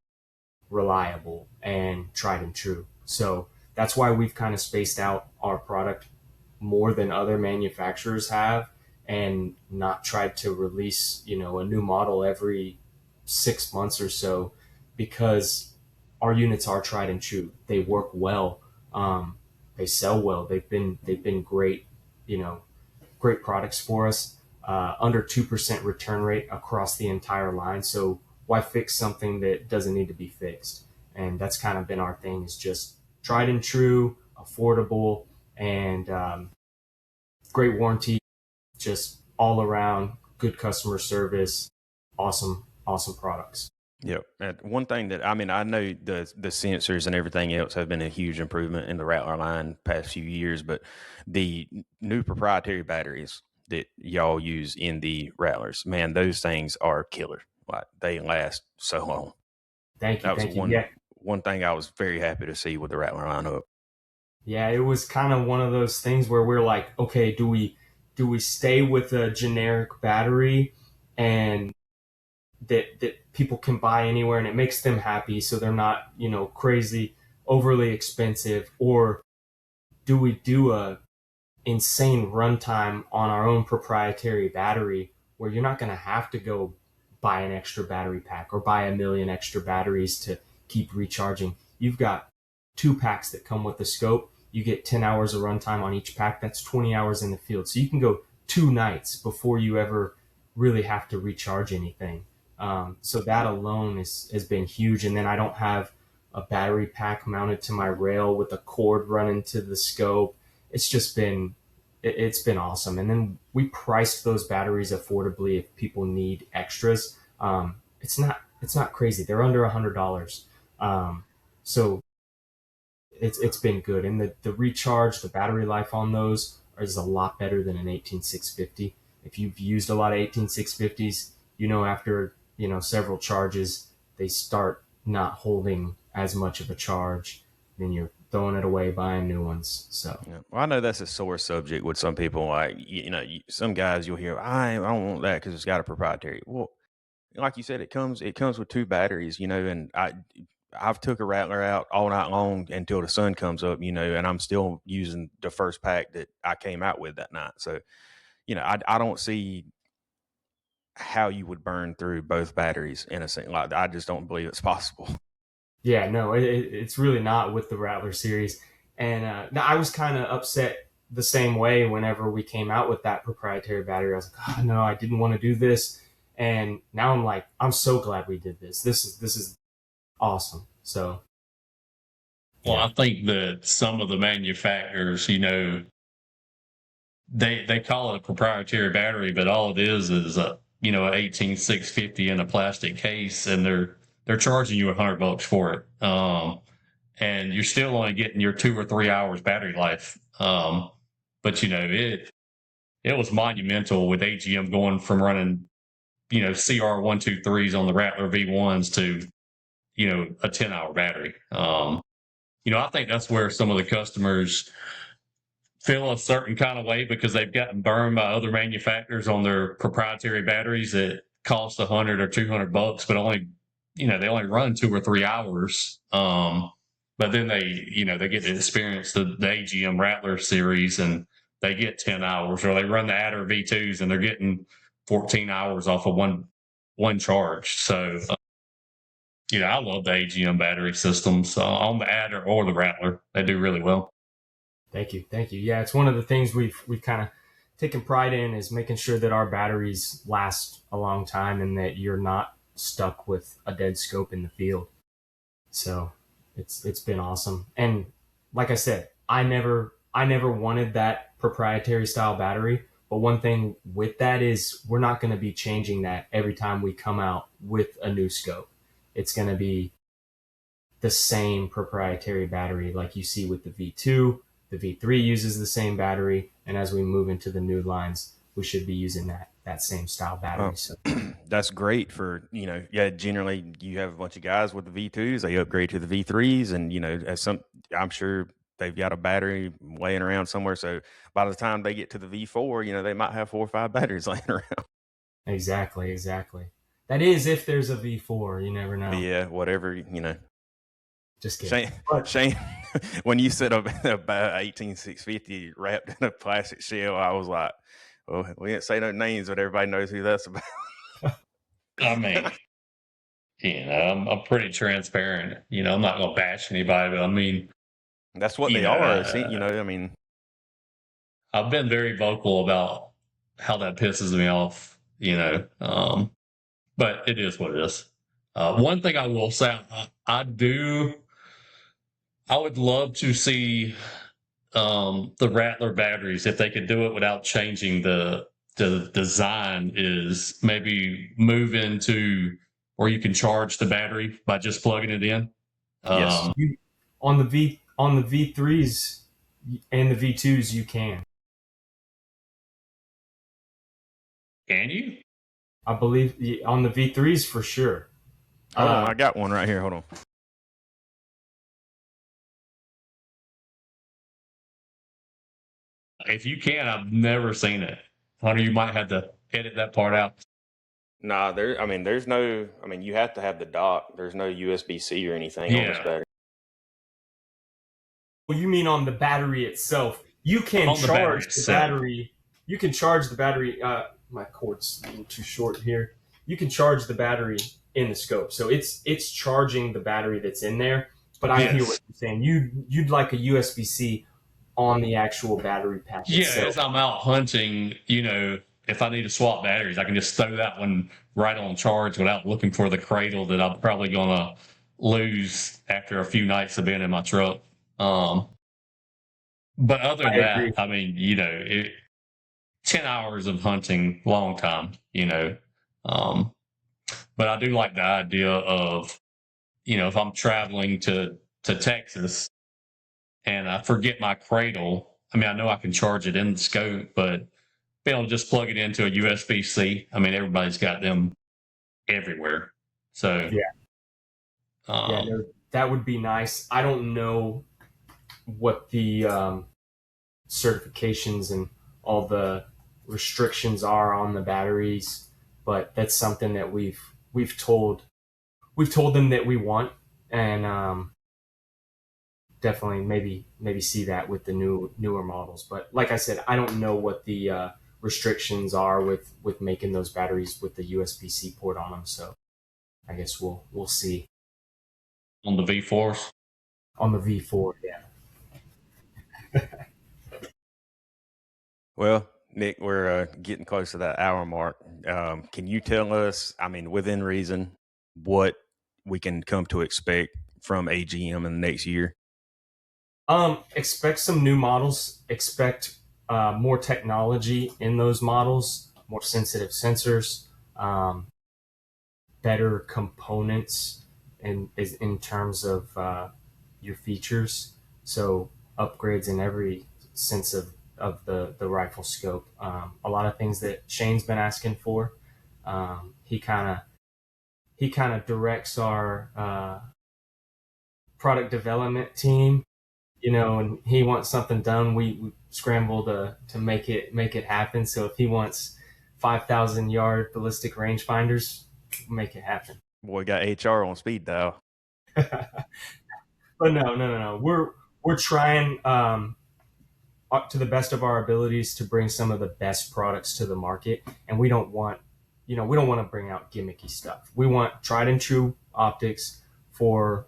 reliable and tried and true. So that's why we've kind of spaced out our product more than other manufacturers have, and not tried to release a new model every 6 months or so, because our units are tried and true. They work well. They sell well. They've been great, great products for us. Under 2% return rate across the entire line. So why fix something that doesn't need to be fixed? And that's kind of been our thing, is just tried and true, affordable, and great warranty, just all around good customer service, awesome products. Yep. And one thing that, I know the sensors and everything else have been a huge improvement in the Rattler line past few years, but the new proprietary batteries that y'all use in the Rattlers, man, those things are killer. Like, they last so long. Thank you. That was one thing I was very happy to see with the Rattler lineup. Yeah, it was kind of one of those things where we're like, okay, do we stay with a generic battery and that people can buy anywhere and it makes them happy, so they're not crazy overly expensive, or do we do a insane runtime on our own proprietary battery where you're not going to have to go buy an extra battery pack or buy 1 million extra batteries to keep recharging? You've got 2 packs that come with the scope. You get 10 hours of runtime on each pack. That's 20 hours in the field. So you can go 2 nights before you ever really have to recharge anything. So that alone has been huge. And then I don't have a battery pack mounted to my rail with a cord running to the scope. It's been awesome. And then we priced those batteries affordably if people need extras. It's not it's not crazy. They're under $100. So it's been good, and the recharge, the battery life on those is a lot better than an 18650. If you've used a lot of 18650s, after several charges, they start not holding as much of a charge. Then you're throwing it away, buying new ones. So Yeah. Well, I know that's a sore subject with some people. Like, some guys you'll hear, I don't want that because it's got a proprietary. Well, like you said, it comes with two batteries, and I've took a Rattler out all night long until the sun comes up, and I'm still using the first pack that I came out with that night. So, I don't see how you would burn through both batteries in a sense. Like, I just don't believe it's possible. yeah, no, it's really not with the Rattler series. And I was kind of upset the same way whenever we came out with that proprietary battery. I was like, oh no, I didn't want to do this. And now I'm like, I'm so glad we did this. This is awesome. So Well, yeah, I think that some of the manufacturers, they call it a proprietary battery, but all it is a 18650 in a plastic case, and they're charging you $100 for it. And you're still only getting your 2 or 3 hours battery life. But it was monumental with AGM going from running, CR123s on the Rattler V1s to, a 10-hour battery. I think that's where some of the customers feel a certain kind of way because they've gotten burned by other manufacturers on their proprietary batteries that cost $100 or $200, but they only run 2 or 3 hours. But then they get to experience the AGM Rattler series and they get 10 hours, or they run the Adder V2s and they're getting 14 hours off of one charge. So, I love the AGM battery systems on the Adder or the Rattler. They do really well. thank you, thank you. Yeah, it's one of the things we've kind of taken pride in is making sure that our batteries last a long time and that you're not stuck with a dead scope in the field. So it's been awesome. And like I said, I never wanted that proprietary style battery. But one thing with that is we're not going to be changing that every time we come out with a new scope. It's going to be the same proprietary battery like you see with the V2. The V3 uses the same battery, and as we move into the new lines, we should be using that same style battery. Oh, So that's great for, yeah, generally you have a bunch of guys with the V2s, they upgrade to the V3s, and, I'm sure they've got a battery laying around somewhere. So by the time they get to the V4, they might have 4 or 5 batteries laying around. exactly. That is if there's a V4. You never But know. yeah, whatever, Just kidding. Shane, But Shane, when you said about 18650 wrapped in a plastic shell, I was like, well, we didn't say no names, but everybody knows who that's about. I mean, I'm pretty transparent. I'm not going to bash anybody, but I mean, That's what you they know, are. I mean, I've been very vocal about how that pisses me off, but it is what it is. One thing I will say, I would love to see the Rattler batteries, if they could do it without changing the design, is maybe move into where you can charge the battery by just plugging it in. yes. on the V3s and the V2s, you can. Can you? I believe on the V3s for sure. Hold on, I got one right here. Hold on. If you can, I've never seen it. Hunter, you might have to edit that part out. Nah, there's no. I mean, you have to have the dock. There's no USB-C or anything on this Yeah, battery. Well, you mean on the battery itself? You can on the battery charge the itself. battery. You can charge the battery. My cord's a little too short here. You can charge the battery in the scope, so it's charging the battery that's in there. But I hear what you're saying. You'd like a USB C on the actual battery pack Yeah, itself. as I'm out hunting, if I need to swap batteries, I can just throw that one right on charge without looking for the cradle that I'm probably going to lose after a few nights of being in my truck. But other than I agree. that, I mean, 10 hours of hunting, long time, Um, But I do like the idea of, if I'm traveling to Texas and I forget my cradle, I mean, I know I can charge it in the scope, but be able to just plug it into a USB-C. I mean, everybody's got them everywhere. So, Yeah. Yeah, um, no, that would be nice. I don't know what the certifications and all the restrictions are on the batteries, but that's something that we've told them that we want, and definitely maybe see that with the newer models. But like I said, I don't know what the restrictions are with making those batteries with the USB-C port on them. So I guess we'll see on the V-Force. on the V4. Yeah. Well, Nick, we're getting close to that hour mark. Can you tell us, I mean, within reason, what we can come to expect from AGM in the next year? Expect some new models. Expect more technology in those models, more sensitive sensors, better components in terms of your features. So upgrades in every sense of the rifle scope. A lot of things that Shane's been asking for. He kind of directs our product development team, and he wants something done. We scramble to make it happen. So if he wants 5,000-yard ballistic rangefinders, make it happen. Boy, got HR on speed dial. But no. We're trying up to the best of our abilities to bring some of the best products to the market, and we don't want to bring out gimmicky stuff. We want tried and true optics for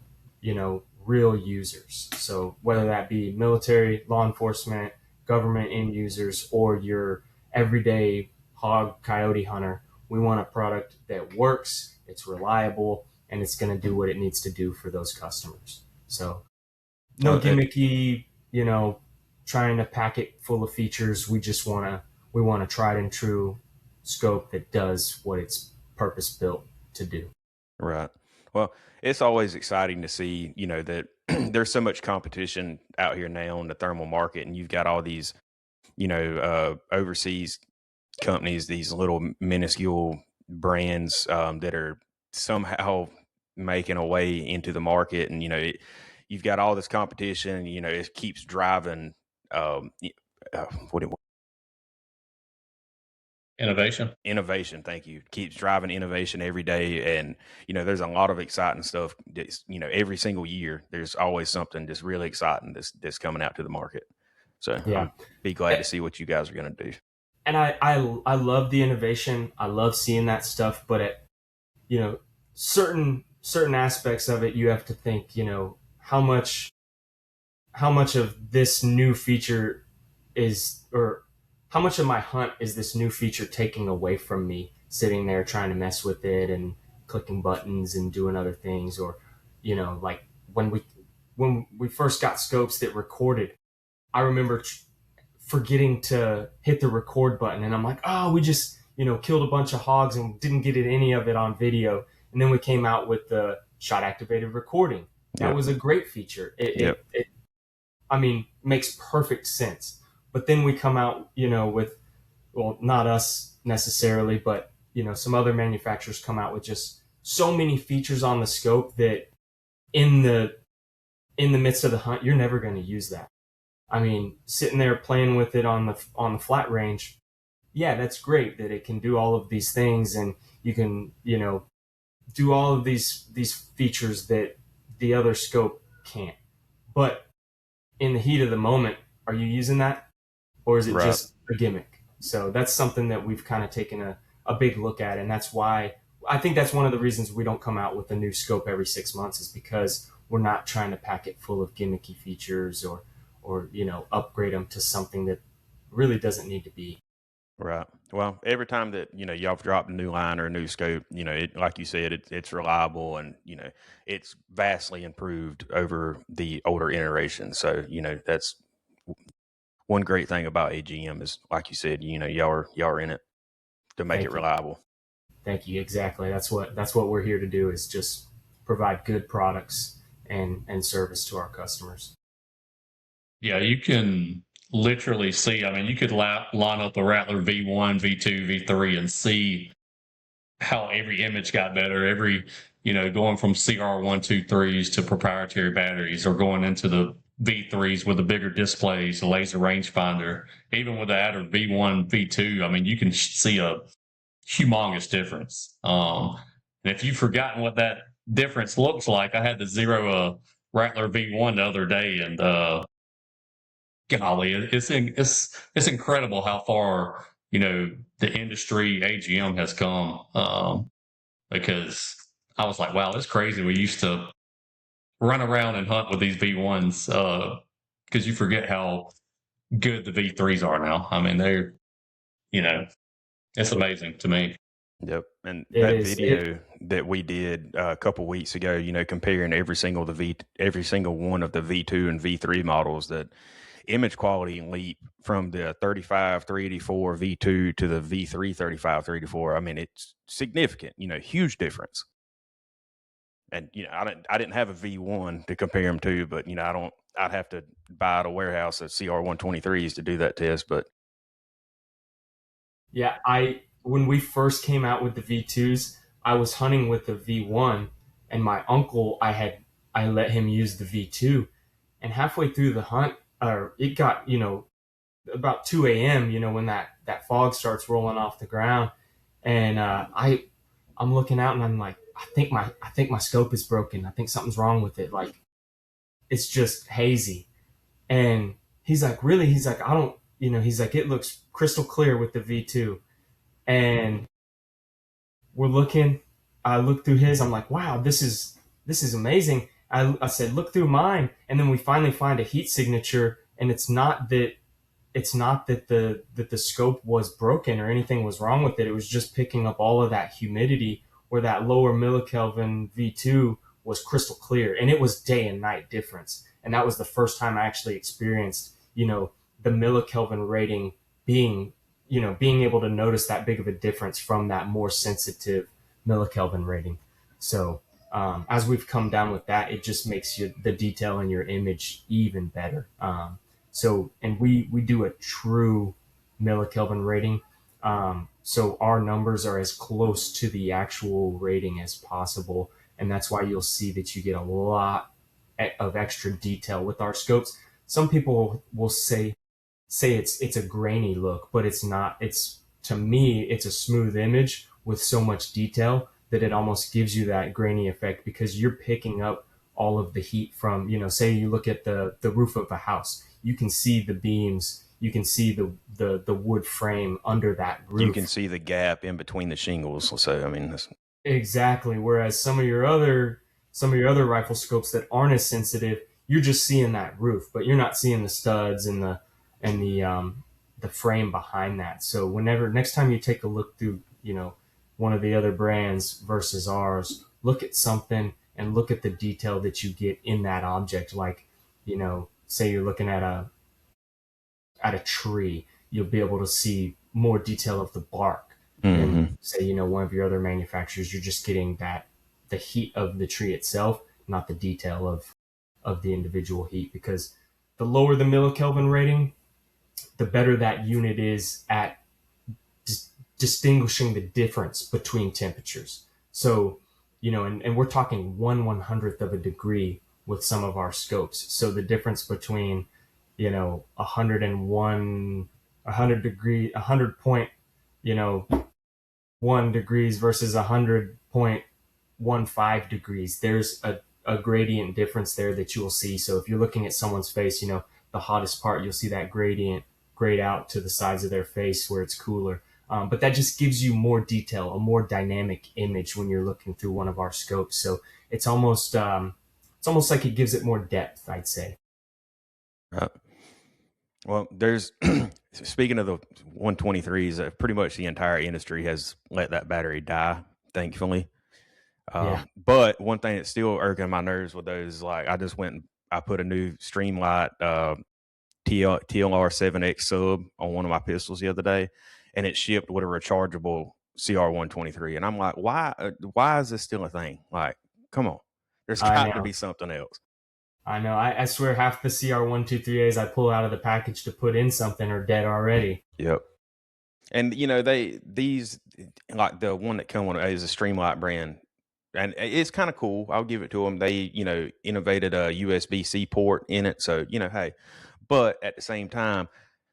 real users. So whether that be military, law enforcement, government end users, or your everyday hog coyote hunter, we want a product that works, it's reliable, and it's going to do what it needs to do for those customers. So no gimmicky, trying to pack it full of features. We want a tried and true scope that does what it's purpose built to do. Right. Well, it's always exciting to see, that there's so much competition out here now in the thermal market, and you've got all these, overseas companies, these little minuscule brands that are somehow making a way into the market, and you've got all this competition. It keeps driving. What it Innovation. Innovation, thank you, keeps driving innovation every day, and there's a lot of exciting stuff that's, every single year there's always something just really exciting that's coming out to the market. So Yeah. I'm be glad to see what you guys are going to do. And I love the innovation. I love seeing that stuff, but certain aspects of it, you have to think, how much of this new feature or how much of my hunt is this new feature taking away from me sitting there trying to mess with it and clicking buttons and doing other things, or like when we first got scopes that recorded, I remember forgetting to hit the record button, and I'm like, oh, we just killed a bunch of hogs and didn't get any of it on video. And then we came out with the shot activated recording. That Yep. was a great feature. Yep. It I mean, makes perfect sense. But then we come out, with, well, not us necessarily, but some other manufacturers come out with just so many features on the scope that in the midst of the hunt, you're never going to use that. I mean, sitting there playing with it on the flat range, yeah, that's great that it can do all of these things, and you can, do all of these features that the other scope can't. But in the heat of the moment, are you using that, or is it Right. just a gimmick? So that's something that we've kind of taken a big look at, and that's why I think that's one of the reasons we don't come out with a new scope every 6 months, is because we're not trying to pack it full of gimmicky features or upgrade them to something that really doesn't need to be. Right. Well, every time that y'all have dropped a new line or a new scope, like you said, it's reliable, and it's vastly improved over the older iteration. So that's one great thing about AGM is, like you said, y'all are in it to make Thank it you. reliable. Thank you. Exactly. That's what we're here to do, is just provide good products and service to our customers. Yeah, you can literally see. I mean, you could line up a Rattler V1, V2, V3, and see how every image got better. Every, going from CR123s to proprietary batteries, or going into the V3s with the bigger displays, the laser rangefinder, even with the added V1, V2. I mean, you can see a humongous difference. And if you've forgotten what that difference looks like, I had to zero a Rattler V1 the other day, and golly, it's incredible how far the industry AGM has come. Because I was like, wow, it's crazy. We used to run around and hunt with these V1s because you forget how good the V3s are now. I mean, it's amazing to me. Yep. And It that is. video that we did a couple weeks ago, comparing every single one of the V2 and V3 models, that image quality leap from the 35 384 V2 to the V3 35 384. I mean, it's significant, huge difference. And I didn't have a V1 to compare them to, but I'd have to buy at a warehouse of CR123s to do that test. But Yeah, when we first came out with the V2s, I was hunting with the V1, and my uncle, I let him use the V2, and halfway through the hunt, it got about 2 a.m. When that fog starts rolling off the ground, and I'm looking out and I'm like, I think my scope is broken. I think something's wrong with it. Like, it's just hazy. And he's like, really? He's like, I don't, he's like, it looks crystal clear with the V2. And we're looking, I look through his, I'm like, wow, this is amazing. I said, look through mine. And then we finally find a heat signature, and it's not that the scope was broken or anything was wrong with it. It was just picking up all of that humidity, where that lower millikelvin V2 was crystal clear, and it was day and night difference. And that was the first time I actually experienced, the millikelvin rating being able to notice that big of a difference from that more sensitive millikelvin rating. So as we've come down with that, it just makes the detail in your image even better. And we do a true millikelvin rating. So our numbers are as close to the actual rating as possible. And that's why you'll see that you get a lot of extra detail with our scopes. Some people will say it's a grainy look, but it's not. To me, it's a smooth image with so much detail that it almost gives you that grainy effect, because you're picking up all of the heat from, say you look at the roof of a house, you can see the beams, you can see the wood frame under that roof. You can see the gap in between the shingles. So, I mean, exactly. Whereas some of your other rifle scopes that aren't as sensitive, you're just seeing that roof, but you're not seeing the studs and the frame behind that. So next time you take a look through, one of the other brands versus ours, look at something and look at the detail that you get in that object. Like, say you're looking at a tree, you'll be able to see more detail of the bark. mm-hmm. And say, one of your other manufacturers, you're just getting the heat of the tree itself, not the detail of the individual heat. Because the lower the millikelvin rating, the better that unit is at distinguishing the difference between temperatures. So, and we're talking 1/100th of a degree with some of our scopes. So the difference between, 100 degrees versus 100.15 degrees, there's a gradient difference there that you will see. So if you're looking at someone's face, the hottest part, you'll see that gradient grade out to the sides of their face where it's cooler. But that just gives you more detail, a more dynamic image when you're looking through one of our scopes. So it's almost like it gives it more depth, I'd say. Right. Well, there's speaking of the 123s, pretty much the entire industry has let that battery die, thankfully. Yeah. But one thing that's still irking my nerves with those is, like, I just went and I put a new Streamlight TLR 7X sub on one of my pistols the other day, and it shipped with a rechargeable CR123. And I'm like, why is this still a thing? Like, come on, there's I got to know. be something else. I know. I swear half the CR123As I pull out of the package to put in something are dead already. Yep. And these like the one that come on is a Streamlight brand, and it's kind of cool. I'll give it to them. They innovated a USB-C port in it, so hey. But at the same time,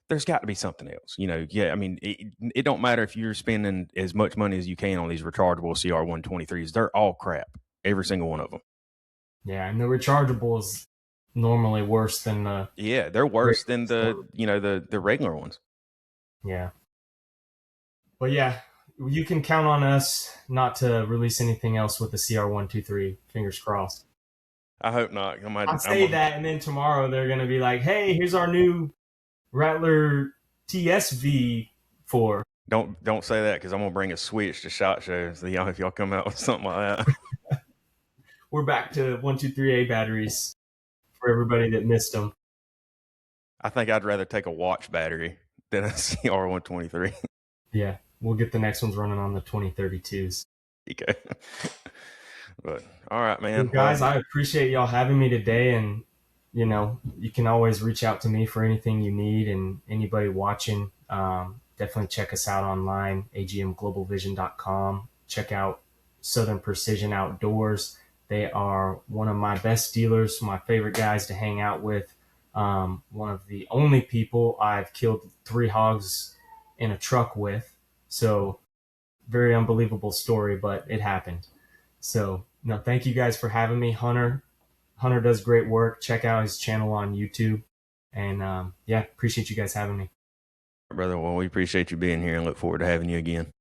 there's got to be something else. Yeah. I mean, it don't matter if you're spending as much money as you can on these rechargeable CR123s. They're all crap, every single one of them. Yeah, and the rechargeables normally worse than the. Yeah, they're worse than the regular ones. Yeah. But yeah, you can count on us not to release anything else with the CR123. Fingers crossed. I hope not. I say that, and then tomorrow they're going to be like, "Hey, here's our new Rattler TSV4." Don't say that, because I'm gonna bring a Switch to SHOT Show. So if y'all come out with something like that. We're back to 123A batteries for everybody that missed them. I think I'd rather take a watch battery than a CR123. Yeah, we'll get the next ones running on the 2032s. Okay. But all right, man. Well, guys, I appreciate y'all having me today, and you can always reach out to me for anything you need, and anybody watching, definitely check us out online, agmglobalvision.com. Check out Southern Precision Outdoors. They are one of my best dealers, my favorite guys to hang out with. One of the only people I've killed 3 hogs in a truck with. So very unbelievable story, but it happened. So no, thank you guys for having me. Hunter does great work. Check out his channel on YouTube. And appreciate you guys having me. Brother, well, we appreciate you being here and look forward to having you again.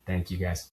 Thank you guys.